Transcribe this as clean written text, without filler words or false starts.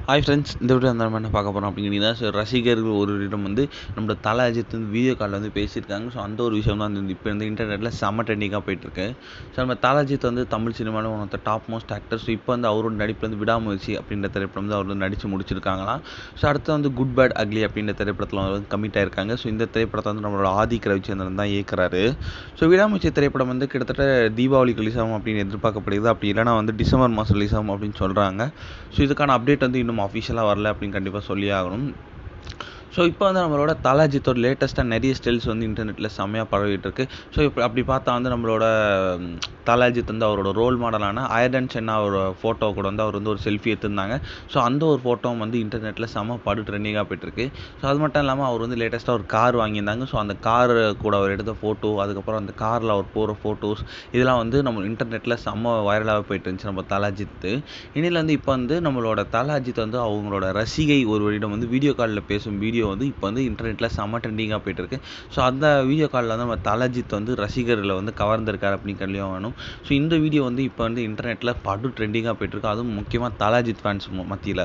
Hi friends, இந்த video நம்ம என்ன பார்க்க போகிறோம் அப்படிங்கிறீங்கன்னா, ஸோ ரசிகர்கள் ஒருவரிடம் வந்து நம்மளோட தல அஜித் வந்து வீடியோ காலில் வந்து பேசியிருக்காங்க. ஸோ அந்த ஒரு விஷயம் தான் வந்து இப்போ வந்து இன்டர்நெட்டில் செம்ம ட்ரெண்டிங்காக போயிட்டுருக்கு. ஸோ நம்ம தல அஜித் வந்து தமிழ் சினிமாவில் one of the top most actor. So இப்போ வந்து அவரோட நடிப்பில் வந்து விடாமுயற்சி அப்படின்ற திரைப்படம் வந்து அவர் வந்து நடித்து முடிச்சிருக்காங்களாம். ஸோ அடுத்து வந்து குட் பேட் அக்லி அப்படின்ற திரைப்படத்தில் வந்து கமிட் ஆயிருக்காங்க. ஸோ இந்த திரைப்படத்தை வந்து நம்மளோட ஆதிக் ரவிச்சந்திரன் தான் இயக்குறாரு. ஸோ விடாமுயற்சி திரைப்படம் வந்து கிட்டத்தட்ட தீபாவளிக்கு ரிலீஸ் ஆகும் அப்படின்னு எதிர்பார்க்கப்படுது. அப்படி இல்லைனா வந்து டிசம்பர் மாதம் ரிலீஸ் ஆகும் அப்படின்னு சொல்கிறாங்க. ஸோ இதுக்கான அப்டேட் வந்து இன்னும் அஃபிஷியலாக வரல அப்படின்னு கண்டிப்பாக சொல்லி ஆகணும். ஸோ இப்போ வந்து நம்மளோட தல அஜித்தோட லேட்டஸ்ட்டாக நிறைய ஸ்டில்ஸ் வந்து இன்டர்நெட்டில் செம்மையாக பரவிட்டு இருக்கு. ஸோ இப்போ அப்படி பார்த்தா வந்து நம்மளோட தல அஜித் வந்து அவரோட ரோல் மாடலான ஆயர்டன் சென்னா ஒரு ஃபோட்டோ கூட வந்து அவர் வந்து ஒரு செல்ஃபி எடுத்திருந்தாங்க. ஸோ அந்த ஒரு ஃபோட்டோவும் வந்து இன்டர்நெட்டில் செம்ம படு ட்ரெண்டிங்காக போயிட்டுருக்கு. ஸோ அது மட்டும் இல்லாமல் அவர் வந்து லேட்டஸ்ட்டாக ஒரு கார் வாங்கியிருந்தாங்க. ஸோ அந்த கார் கூட அவர் எடுத்த ஃபோட்டோ, அதுக்கப்புறம் அந்த காரில் அவர் போகிற ஃபோட்டோஸ், இதெல்லாம் வந்து நம்ம இன்டர்நெட்டில் செம்ம வைரலாக போயிட்டு இருந்துச்சு நம்ம தல அஜித்து. இனியில் வந்து இப்போ வந்து நம்மளோட தல அஜித் வந்து அவங்களோட ரசிகை ஒருவரிடம் வந்து வீடியோ காலில் பேசும் வீடியோ வந்து இப்போ வந்து இன்டர்நெட்டில் செம்ம ட்ரெண்டிங்காக போயிட்டுருக்கு. ஸோ அந்த வீடியோ காலில் வந்து நம்ம தல அஜித் வந்து ரசிகர்களை வந்து கவர்ந்திருக்காரு அப்படின்னு கல்வியாக வேணும். ஸோ இந்த வீடியோ வந்து இப்போ வந்து இன்டர்நெட்டில் படு ட்ரெண்டிங்காக போயிட்டுருக்கு. அதுவும் முக்கியமாக தல அஜித் ஃபேன்ஸ் மத்தியில்.